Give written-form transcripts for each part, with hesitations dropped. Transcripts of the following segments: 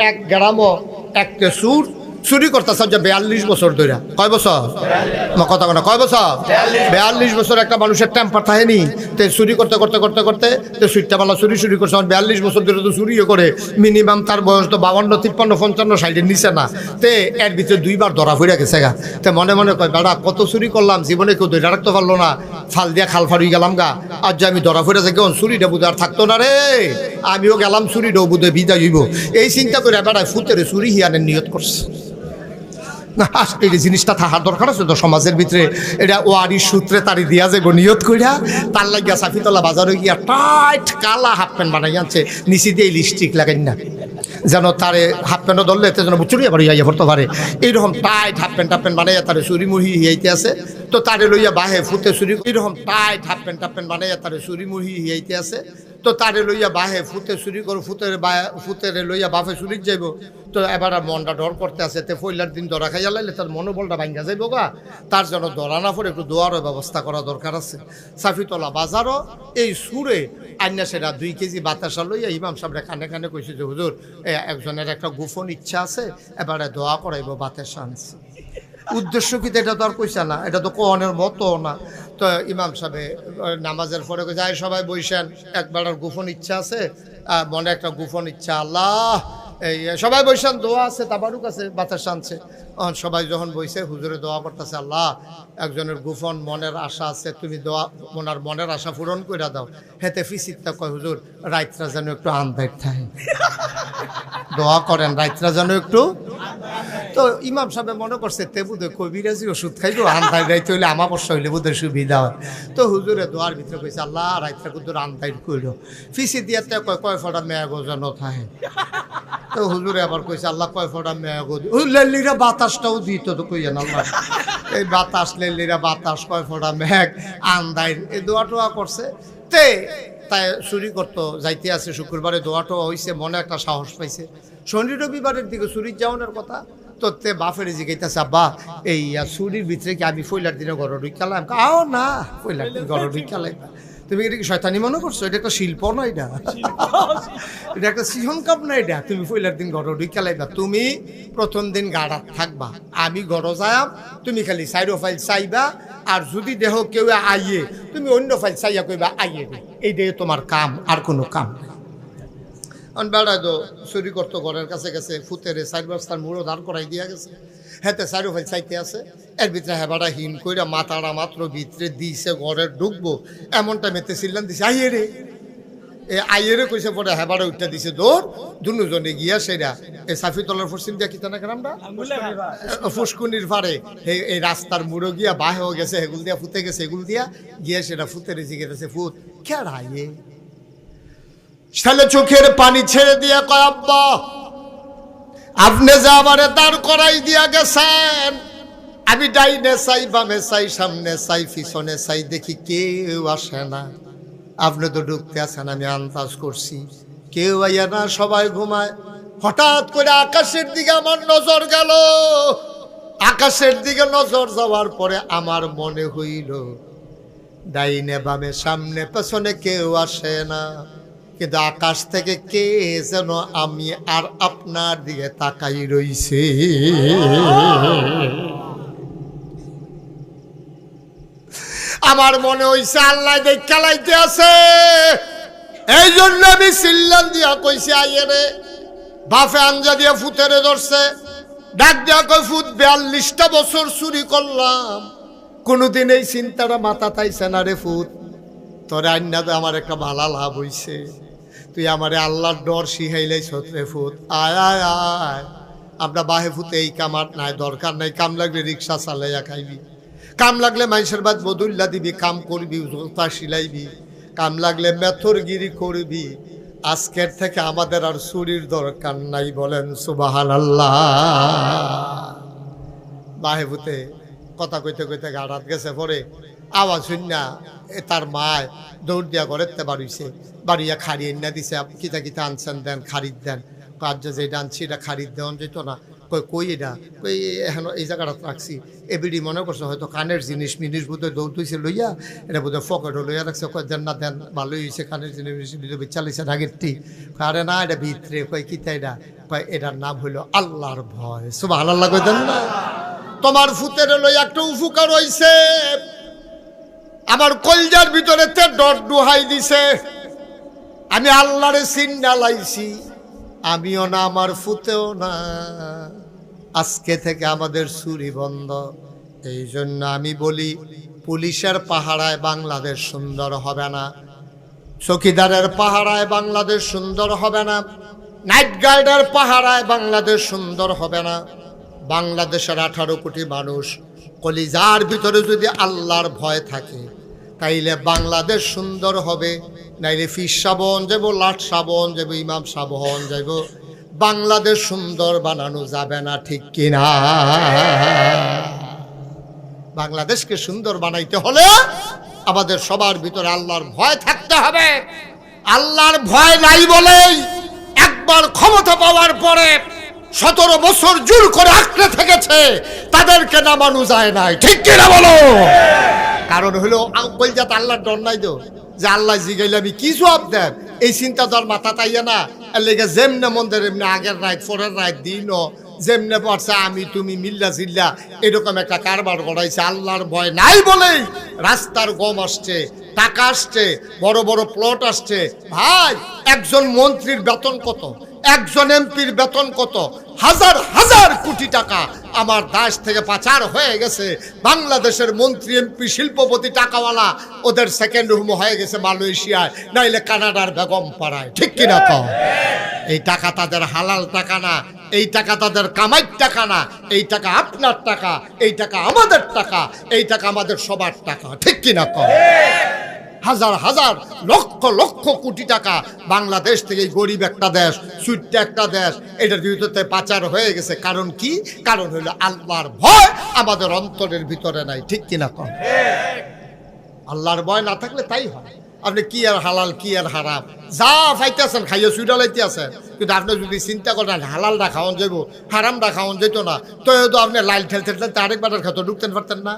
এক গ্রামও একটা চুরি করতেছে যে 42 বছর ধরে। কয় বছর? কথা না, কয় বছর? 42 বছর একটা মানুষের টেম্পার থাকেনি। তো চুরি করতে করতে করতে করতে তো সুইটাবেলা চুরি করছে। 42 বছর ধরে তো চুরিও করে। মিনিমাম তার বয়স তো 52, 53, 55, 60-এর নিচে না। তে এর ভিতরে 2বার ধরা পড়ে গেছে গা। তো মনে মনে কয় বেড়া কত চুরি করলাম, জীবনে কেউ ধরে রাখতে পারলো না, ফাল দিয়া খাল ফাড়ি গেলাম গা। আর যে আমি ধরা পড়ে যাই কেমন চুরিটা বুঝে আর থাকতো না রে, আমিও গেলাম চুরিটাও বুঝে বিদায় হইব। এই চিন্তা করে বেড়ায় ফুতের চুরি হিয়ানের নিয়ত করছে। না এই জিনিসটা থাকার দরকার আছে তো সমাজের ভিতরে। এটা ওয়ারি সূত্রে তারি দিয়া যাবো নিয়ত কইরা। তার লাগিয়া সাফিতলা বাজারে গিয়া টাইট কালা হাফ প্যান্ট বানাই আনছে, নিচে দিয়ে লিপস্টিক লাগাই না যেন তারে হাফ প্যান্টও ধরলে এতে যেন চুরি আবার ইয়া পড়তে পারে। এইরকম টাইট হাফ প্যান্ট বানাইয়া তারে চুরি মুড়ি হিয়াইতে আছে। তো তারে লইয়া বাহে ফুতে চুরি, এইরকম টাইট হাফ প্যান্ট বানাইয়া তারে চুরি মুড়ি হিয়াইতে আছে। তো তারে লইয়া বাহে ফুতে চুরি করো, ফুতেরে লইয়া বাফে চুরির যাইব। তো এবার মনটা ডর করতে আছে। তে পয়লার দিন ধরা খাইয়া লাইলে তার মনোবলটা ভাঙ্গা যাইব গা। তার জন্য ধরা না পড়ে একটু দোয়ারও ব্যবস্থা করা দরকার আছে। সাফিতলা বাজারও এই সুরে আইনা সেটা 2 কেজি বাতাসা লইয়া ইমাম সাহেবরা কানে কানে কইছে যে হুজুর একজনের একটা গোপন ইচ্ছা আছে, এবারে দোয়া করাইব বাতাসা আনছে। উদ্দেশ্য কি এটা তো আর কইছে না, এটা তো কোয়ানের মতো না। তো ইমাম সাহেব নামাজের পরে যায় সবাই বইসেন, একবার গোপন ইচ্ছা আছে, মনে একটা গোপন ইচ্ছা, আল্লাহ এই সবাই বইসেন, দোয়া আছে, তাবারুক আছে, বাতাস আনছে। সবাই যখন বইছে হুজুরে দোয়া করতেছে, আল্লাহ একজনের গোপন মনের আশা আছে, তুমি দোয়া ওনার মনের আশা পূরণ করে দাও। হেতে ফিসিরটা কয় হুজুর রাইতরা যেন একটু আন্দার থাকে, দোয়া করেন রাইতরা যেন একটু। তো ইমাম সাহেব মনে করছে তে বুধে কবিরাজি ওষুধ খাইব, আন্দাই রাইতে হইলে আমাবস্যা হইলে বুধে সুবিধা হয়। তো হুজুরে দোয়ার ভিতরে কইছে আল্লাহ রাইতরা কুদুর আন্দাই কইল। ফিসি দিয়াতে কয় ফোটা মেয়া গোজন থাকে। তো হুজুরে আবার কইছে আল্লাহ কয় ফোটা মেয়া গদি, ওই লেলিরা বাতাসটাও দিত তো কইয়েন আল্লাহ, এই বাতাস লেলিরা বাতাস কয় ফোটা মেঘ আন্দাই, এই দোয়া টোয়া করছে। তে তাই চুরি করতো যাইতে আছে, শুক্রবারে দোয়া টোয়া হয়েছে, মনে একটা সাহস পাইছে। শনি রবিবারের দিকে চুরির যাওয়ানোর কথা। তো তে বাফের জিগাইতেছে আব্বা এই চুরির ভিতরে কি আমি পয়লার দিনে ঘর ঢুকালাম? আও না, পয়লার দিন ঘর ঢুকালাই। তুমি এটা কি শয়তানি মনে করছো? এটা একটা শিল্প না, এটা এটা একটা সিহন কাপ না। এটা তুমি পয়লার দিন ঘর ঢুকালাইবা। তুমি প্রথম দিন গাড়াত থাকবা, আমি ঘর যাইম, তুমি খালি সাইডো ফাইল চাইবা। আর যদি দেহ কেউ আইয়ে তুমি অন্য ফাইল চাইয়া কইবা আইয়ে দে, এইটাই তোমার কাম, আর কোনো কাম নেই। বেড়ায় তো চুরি করতো ঘরের কাছে গেছে, ফুতেরে 4 বস্তার মুড়ো দাঁড় করাই দিয়া গেছে। হেতে চারো ভাই চাইতে আছে, এর ভিতরে হেবাটা হিন কইরা মাথাটা মাত্র ভিতরে দিছে, ঘরে ঢুকবো এমন টাইমেতে চিল্লান দিছে আইয়ে রে। আইয়েরে কইছে পরে হেবাটা উঠতে দিছে দৌড়। দুজনে গিয়া সেরা এই সাফিতলার পশ্চিম দিয়া কিতা না গ্রামটা ফুসকুনির পারে এই রাস্তার মুড়ো গিয়া বাহেও গেছে, এগুল দিয়া ফুতে গেছে, এগুল দিয়া গিয়া সেটা ফুতেরে জিগেছে ফুত খেড়াইয়ে। ছেলে চোখের পানি ছেড়ে দিয়া কয় আব্বা আপনি যে আমারে দাঁড় করাই দিয়া গেছেন, আমি ডাইনে চাই বামে চাই সামনে চাই পিছনে চাই, দেখি কেউ আসে না। আপনি তো ঢুকতে আসেন, আমি আন্দাজ করছি কেউ আইয়া না, সবাই ঘুমায়। হঠাৎ করে আকাশের দিকে আমার নজর গেল। আকাশের দিকে নজর যাওয়ার পরে আমার মনে হইল ডাইনে বামে সামনে পেছনে কেউ আসে না, কিন্তু আকাশ থেকে কে যেন আমি আর আপনার দিকে তাকাই রইছে। আমার মনে হইছে আল্লাহ দেখা লাইতে আছে। এই জন্য আমি চিল্লান দিয়া কইছি আইয়ে রে। বাফে আঞ্জা দিয়া ফুতেরে ধরছে, ডাক দিয়া কই ফুত 42টা বছর চুরি করলাম, কোনোদিন এই চিন্তাটা মাথা তাইছে না রে ফুত। তোর আইনা আমার একটা ভালো লাভ হইছে, তুই আমারে আল্লাহর ডর শিখাইলাই ছত্রে ফুত। আয় আয় আয়, আমরা বাহে ফুতে এই কামার নাই, দরকার নাই। কাম লাগলে রিক্সা চালাইয়া খাইবি, কাম লাগলে মানুষের বাদ বদুল্লা দিবি, কাম করবি, জোতা সিলাইবি, কাম লাগলে মেথরগিরি করবি। আজকের থেকে আমাদের আর চুরির দরকার নাই, বলেন সুবহানাল্লাহ। বাহে ফুতে কথা কইতে কইতে গাড়াত গেছে, পরে আওয়াজ শুননা তার মায় দৌড় দিয়া ঘরেতে বাড়িছে, বাড়িয়া খাড়ি এনে দিছে, কিতা কিতা আনছেন দেন, খারিদ দেন। কাজ যেটা আনছি এটা খারিদ দেওয়া যেত না। কই এটা কই এখন এই জায়গাটা রাখছি এবিডি মনে করছে হয়তো কানের জিনিস বোধহয় দৌড় তুইছে লইয়া এটা বোধহয় ফকেটও লইয়া রাখছে কয় দেন না দেন ভালোই হয়েছে কানের জিনিস চালিয়েছে আগেরটি আরে না এটা ভিতরে কয় কিতা এটা কয় এটার নাম হইল আল্লাহর ভয় সুবহানাল্লাহ কই দেন না তোমার ফুতের লইয়া একটা উপকার হইছে আমার কলজার ভিতরে তে ডট ডুহাই দিছে আমি আল্লাহরে চিন্না লাইছি আমিও না আমার ফুতেও না আজকে থেকে আমাদের চুরি বন্ধ এই জন্য আমি বলি পুলিশের পাহারায় বাংলাদেশ সুন্দর হবে না চৌকিদারের পাহারায় বাংলাদেশ সুন্দর হবে না নাইট গার্ডের পাহারায় বাংলাদেশ সুন্দর হবে না বাংলাদেশের 18 কোটি মানুষ কলিজার ভিতরে যদি আল্লাহর ভয় থাকে তাইলে বাংলাদেশ সুন্দর হবে নাইলে ফিস সাবন যাব লাট সাবন যাব ইমাম সাবন যাব বাংলাদেশ সুন্দর বানানো যাবে না ঠিক কিনা বাংলাদেশকে সুন্দর বানাইতে হলে আমাদের সবার ভিতরে আল্লাহর ভয় থাকতে হবে আল্লাহর ভয় নাই বলেই একবার ক্ষমতা পাওয়ার পরে 17 বছর জোর করে আঁকড়ে থেকেছে তাদেরকে নামানো যায় নাই ঠিক কিনা বলো কারণ হলো কলজাত আল্লাহর ডর নাই তো যে আল্লাহ জিগাইলে আমি কি জবাব দেব এই চিন্তা তোর মাথা তাইয়া না এর লেগে যেমনে মন্দির এমনি আগের রাত পরের রাত দিন যেমনে পড়ছে আমি তুমি মিল্লা জিল্লা এরকম একটা কারবার করাইছে আল্লাহর ভয় নাই বলেই রাস্তার গম আসছে টাকা আসছে বড় বড় প্লট আসছে ভাই একজন মন্ত্রীর বেতন কত একজন এমপির বেতন কত হাজার হাজার কোটি টাকা আমার দেশ থেকে পাচার হয়ে গেছে বাংলাদেশের মন্ত্রী এমপি শিল্পপতি টাকাওয়ালা ওদের সেকেন্ড রুম হয়ে গেছে মালয়েশিয়ায় নাইলে কানাডার বেগম পাড়ায় ঠিক কিনা তো এই টাকা তাদের হালাল টাকা না এই টাকা তাদের কামাইর টাকা না এই টাকা আপনার টাকা এই টাকা আমাদের টাকা এই টাকা আমাদের সবার টাকা ঠিক কিনা তো হাজার হাজার লক্ষ লক্ষ কোটি টাকা বাংলাদেশ থেকে গরিব একটা দেশ ছোট্ট একটা দেশ এটার বিরুদ্ধে পাচার হয়ে গেছে কারণ কি কারণ হলো আল্লাহর ভয় আমাদের অন্তরের ভিতরে নাই ঠিক কিনা কম আল্লাহর ভয় না থাকলে তাই হয় আপনি কি আর হালাল কি আর হারাম যা পাইতেছেন খাইয়া সুইডা লাইতে আছেন কিন্তু আপনি যদি চিন্তা করেন হালালটা খাওয়ান যাবো হারামটা খাওয়ান যেত না তো আপনি লাইল ঠেলতে ঠেলতে আরেকবার খেতে ঢুকতে পারতেন না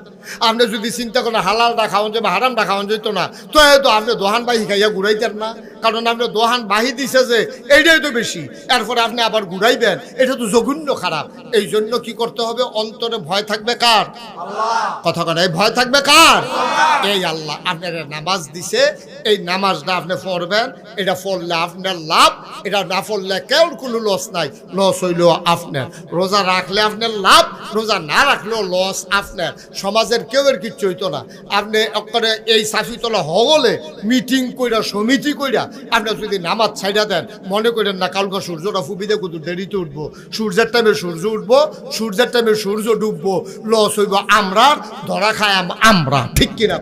আপনি যদি চিন্তা করেন হালালটা খাওয়ান যাবো হারামটা খাওয়ান যেত না তো আপনি দোহান বাহি খাইয়া ঘুরাইতেন না কারণ আপনি দোহান বাহি দিছে যে এইটাই তো বেশি এরপরে আপনি আবার ঘুরাইবেন এটা তো জঘন্য খারাপ এই জন্য কি করতে হবে অন্তরে ভয় থাকবে কার কথা কথা এই ভয় থাকবে কার এই আল্লাহ আপনার নামাজ দিছে এই নামাজটা আপনি পড়বেন এটা পড়লে আপনার লাভ এটা না পড়লে কেউ কোনো লস নাই লস হইল আপনার রোজা রাখলে আপনার লাভ রোজা না রাখলেও লস আপনার সমাজের কেউ এর কিচ্ছু হইতো না আপনি করে এই সাফিতলা হগলে মিটিং কইরা সমিতি কইরা আপনি যদি নামাজ ছাইড়া দেন মনে করেন না কালকে সূর্যটা ফুবিদে কত দেরিতে উঠবো সূর্যের টাইমে সূর্য উঠবো সূর্যের টাইমে সূর্য ডুববো লস হইব আমরা ধরা খায় আমরা ঠিক কিনা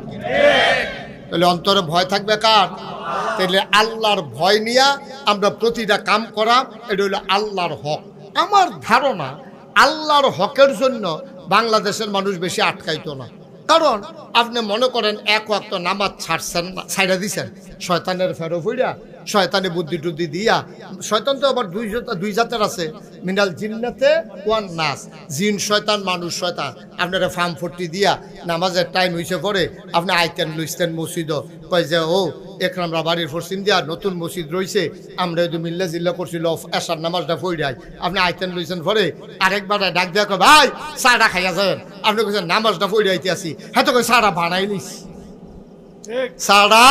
তাহলে অন্তরে ভয় থাকবে কার তাহলে আল্লাহর ভয় নিয়ে আমরা প্রতিটা কাম করা এটা হলো আল্লাহর হক আমার ধারণা আল্লাহর হকের জন্য বাংলাদেশের মানুষ বেশি আটকাইতো না কারণ আপনি মনে করেন এক ওয়াক্ত নামাজ ছাড়ছেন না ছাইড়া দিছেন শয়তানের ফেরো ফইরা শয়তানে বুদ্ধি টুদ্ধি দিয়া শয়তান তো আবার দুই জাতের আছে মিনাল জিন্নাতে ওয়ান নাস জিন শয়তান মানুষ শয়তান আপনারা ফার্ম ফোর্টি দিয়া নামাজের টাইম হইছে পরে আপনি আইতেন লুইতেন মসজিদ কয় যে ও একরামরা বাড়ির ফরসিন দিয়া নতুন মসজিদ রয়েছে আমরা যদি মিল্লা জিল্লা করছিল এসার নামাজটা পড়াই আপনি আইতেন লইছেন পরে আরেকবার ডাক দিয়া কয় ভাই চাটা খাইয়া যাবেন আপনি কইছেন নামাজটা পড়াইতে আসি হ্যাঁ তো কই চাটা বানাই নিস চাটা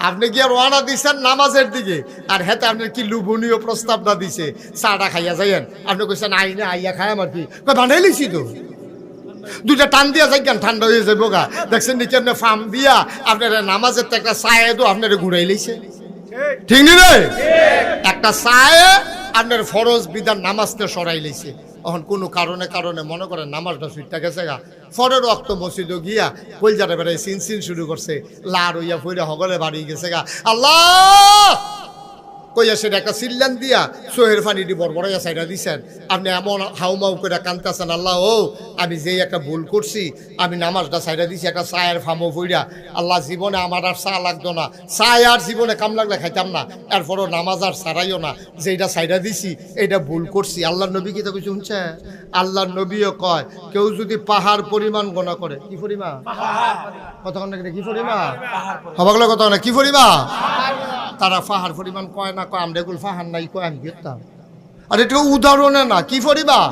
আপনি কি আর ওয়ানা দিচ্ছেন নামাজের দিকে আর হেতে আপনার কি লুবনীয় প্রস্তাবটা দিছে চাটা খাইয়া যাইয়েন আপনি কইছেন আইনে আইয়া খায় আমার কি বানাই লিছি তো দুইটা টান দিয়া যাই কেন ঠান্ডা হয়ে যাবো গা দেখছেন নিচে আপনি ফার্ম দিয়া আপনার নামাজের তো একটা চায়ে তো আপনার ঘুরাই লিছে ঠিক নি রে একটা চায়ে আপনার ফরজ বিধান নামাজকে সরাই লিছে এখন কোনো কারণে মনে করেন নামাজটা সুইটটা গেছে গা ফরের রক্ত মসজিদে গিয়া কলজাটা বেড়াই সিন শুরু করছে লার হইয়া ফইরা হগলে বাড়ি গেছে গা আল্লাহ কইয়া সেটা একটা সিল্লান দিয়া সোহের ফানিটি বড়বড়াইয়া সাইডা দিছেন। আপনি এমন হাউমাউ করে কানতেছেন, আল্লাহ ও আমি যেই একটা ভুল করছি, আমি নামাজটা সাইডা দিছি একটা চায়ের ফামো ফইরা, আল্লাহ জীবনে আমার আর চা লাগতো না, চায় আর জীবনে কাম লাগলে খাইতাম না, এরপরও নামাজ আর ছাড়াইও না, যেটা সাইডা দিছি এটা ভুল করছি। আল্লাহর নবী কি তো কিছু শুনছে? আল্লাহর নবীও কয় কেউ যদি পাহাড় পরিমাণ গোনা করে, কি পরিমাণ কতক্ষণ কি পরিমাণ হবাগলো কত না কি পরিমাণ, তারা পাহাড় পরিমাণ কয় না, কয় আমরা এগুলো পাহাড় নাই, কয় আমি দেখতাম। আর এটা উদাহরণে না, কি পরিমাণ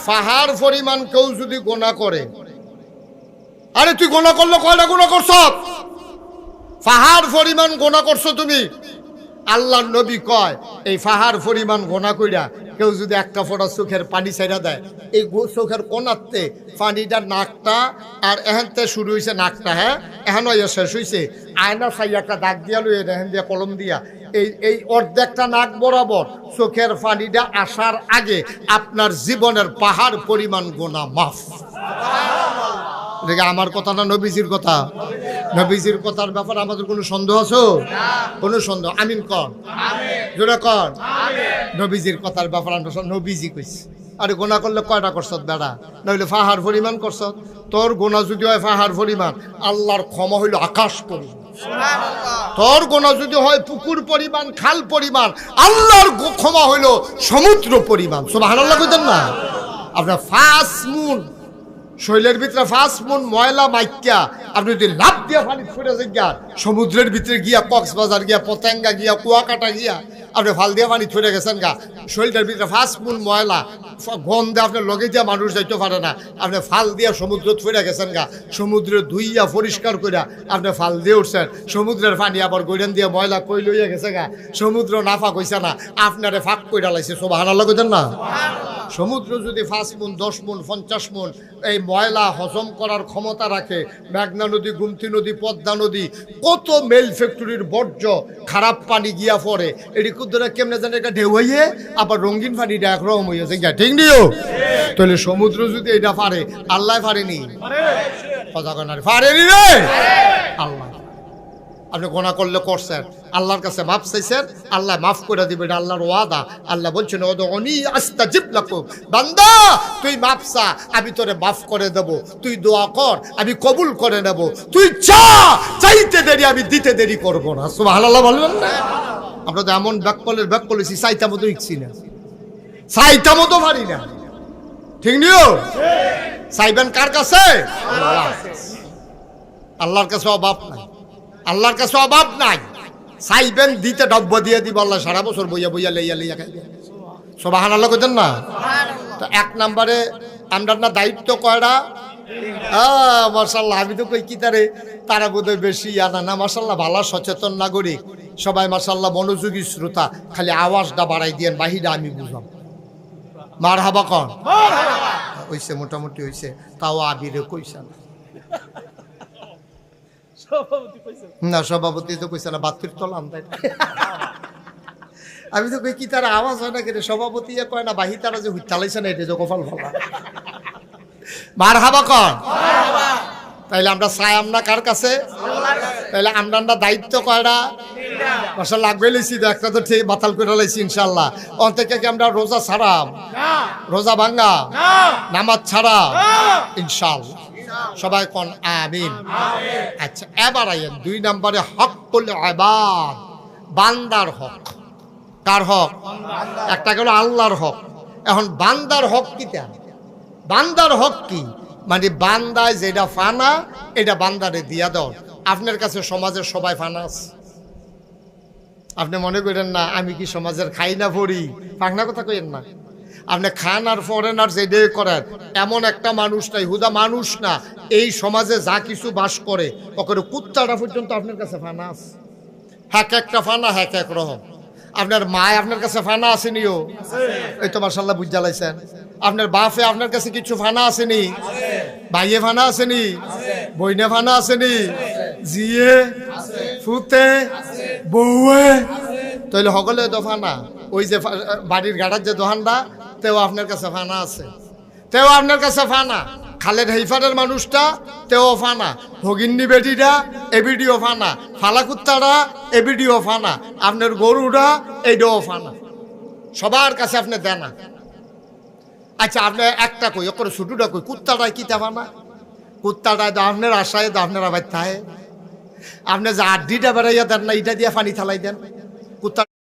পাহাড় পরিমাণ কেউ যদি গোনা করে, আরে তুই গোনা করলে কয়টা গোনা করছ, পাহাড় পরিমাণ গোনা করছো তুমি। আল্লাহর নবী কয় এই পাহাড় পরিমাণ গোনা কইরা কেউ যদি একটা ফোঁটা চোখের পানি ছেড়া দেয়, এই চোখের কোনাতে পানিটা নাকটা আর এখানতে শুরু হয়েছে নাকটা, হ্যাঁ এখন শেষ হয়েছে, আয়না চাই একটা দাগ দিয়া লই এখান দিয়া কলম দিয়া এই অর্ধেকটা নাক বরাবর চোখের পানিটা আসার আগে আপনার জীবনের পাহাড় পরিমাণ গোনা মাফ। এটা আমার কথা না নবীজির কথা? নবীজির কথার ব্যাপারে আমাদের কোনো সন্দেহ আছে? কোনো সন্দেহ? আমিন কর, জোরে কর। নবীজির কথার ব্যাপারে আমরা নবীজি কইছি। আরে গোনা করলে কয়টা করছত বেড়া, নইলে পাহাড় পরিমাণ করছত। তোর গোনা যদি হয় পাহাড় পরিমাণ, আল্লাহর ক্ষমা হইল আকাশ পরিমাণ। তোর গোনা যদি হয় পুকুর পরিমাণ, খাল পরিমাণ, আল্লাহর ক্ষমা হইল সমুদ্র পরিমাণ। সুবহানাল্লাহ কইতেন না? আপনার 5 মুন শৈলের ভিতরে 5 মুন ময়লা মাইক্যা আপনি যদি লাভ দিয়া পানি ফুটে যান, সমুদ্রের ভিতরে গিয়া কক্সবাজার গিয়া, পতেঙ্গা গিয়া, কুয়াকাটা গিয়া আপনি ফাল দিয়া পানি ছুটে গেছেন গা, শরীরটার ভিতরে 5 মুন ময়লা গন্ধে আপনার লগে দিয়া মানুষ যাইতে পারে না, আপনি ফাল দিয়া সমুদ্র ছুটে গেছেন গা, সমুদ্রে ধুইয়া পরিষ্কার কইরা আপনি ফাল দিয়ে উঠছেন, সমুদ্রের পানি আবার গৈরান দিয়া ময়লা কই লইয়া গেছে গা, সমুদ্র নাফা কইছে না, আপনারে ফাঁক কইরা লাইছে। সুবহানাল্লাহ কইতেন না? সমুদ্র যদি 5 মুন, 10 মুন, 50 মুন এই ময়লা হজম করার ক্ষমতা রাখে, মেঘনা নদী, গুমতি নদী, পদ্মা নদী, কত মেল ফ্যাক্টরির বর্জ্য খারাপ পানি গিয়া পড়ে, এটি কুদ্দরা কেমনে জানে এটা ঢেউ হইয়ে আবার রঙিন পানিটা একরকম হইয়াছে গিয়া, ঠিক নিও? তাহলে সমুদ্র যদি এটা পারে, আল্লাহ পারেনি? কথা কেন পারেনি রে? আল্লাহ। আপনি গোনা করলে করছেন, আল্লাহর কাছে মাফ চাইছেন, আল্লাহ মাফ করে দিবে, এটা আল্লাহর ওয়াদা। আল্লাহ বলছেন উদউনি আস্তাজিব লাকুম, বান্দা তুই মাফ চা, আমি তোরে মাফ করে দেব, তুই দোয়া কর, আমি কবুল করে নেব, তুই চা, চাইতে দেরি আমি দিতে দেরি করব না। সুবহানাল্লাহ বলবেন না? আমরা তো এমন ব্যাককলের ব্যাক করেছি, চাইতা মতো ইচ্ছি না, চাইতা মতো পারি না, ঠিক নিও? চাইবেন কার কাছে? আল্লাহর কাছে অভাব নাই, আল্লাহর কাছে অভাব নাই, চাইবেন দিতে ডব্ব দিয়ে দিব, আল্লাহ সারা বছর বইয়া বইয়া লইয়া লইয়া খাইবে। সুবহানাল্লাহ কইতেন না? তো 1 নম্বরে আমরা না দায়িত্ব কয়টা? মাশাআল্লাহ, আমি তো কই কি তারা বোধহয় বেশি আনা না, মাশাআল্লাহ ভালো সচেতন নাগরিক সবাই, মাশাআল্লাহ মনোযোগী শ্রোতা, খালি আওয়াজটা বাড়াই দিয়েন, বাহিরা আমি বুঝলাম। মারহাবা কন, হইছে মোটামুটি হইছে, তাও আবিরে কইছে না, সভাপতি তো কইছে না, বাতির তলাম তাই। আমি তো কই কি তার আওয়াজ হয় না কেন, সভাপতি কয় না, বাহি তারা যে হুইতালাইছে না, এটা যে কপাল ভালো। মারহাবা কন। তাইলে আমরা চাইম না কার কাছে? তাইলে আমরা দায়িত্ব কয়টা? মাশাআল্লাহ লাগবে লইছি, একটা তো ঠিক বাতাল করে লাইছি ইনশাআল্লাহ। অন থেকে কি আমরা রোজা ছাড়াম? রোজা ভাঙ্গা? নামাজ ছাড়া? ইনশাআল্লাহ। সবাই কোন আমিন। আচ্ছা, এবার আইয়েন 2 নম্বরে হকুল ইবাদ, বান্দার হক। কার হক? একটা গেল আল্লাহর হক, এখন বান্দার হক কিটা? বান্দার হক কি? মানে বান্দায় যেটা ফানা এটা বান্দারে দিয়া দাও। আপনার কাছে সমাজের সবাই ফানা আছে, আপনি মনে করেন না আমি কি সমাজের খাই না পড়ি, ফাঁকনা কথা কইেন না। আপনি খান আর ফরেন আর যেটাই করেন, এমন একটা মানুষ নাই, হুদা মানুষ না, এই সমাজে যা কিছু বাস করে ওকে কুত্তাটা পর্যন্ত আপনার কাছে ফানা আছে। হ্যাক একটা ফানা, হ্যাক এক রকম। আপনার মায় আপনার কাছে ফানা আসেনিও, এই তো মাশাআল্লাহ বুঝা লাইছেন। আপনার বাপে আপনার কাছে কিছু ফানা আসেনি? ভাইয়ে ফানা আসেনি? বইনে ফানা আসেনি? জিয়ে, ফুতে, বউয়ে, তাহলে সকলে তো ফানা। ওই যে বাড়ির গাড়ার যে দোকানটা, তেও আপনার কাছে ফানা আছে, তেও আপনার কাছে ফানা। খালের হেইফারের মানুষটা তেও ফানা, ভগিন্নি বেটিরা এবিডিও ফানা, ফালাকুত্তারা এবিডিও ফানা, আপনার গরুরা এইটাও ফানা, সবার কাছে আপনি দেনা। আচ্ছা আপনি একটা কই করে ছুটুটা কই, কুত্তাটায় কি ফানা? কুত্তাটায় তো আপনার আশায় তো আপনার আবার থাহে, আপনি যে আড্ডিটা বেড়াইয়া দেন না, এটা দিয়ে পানি থালাই দেন।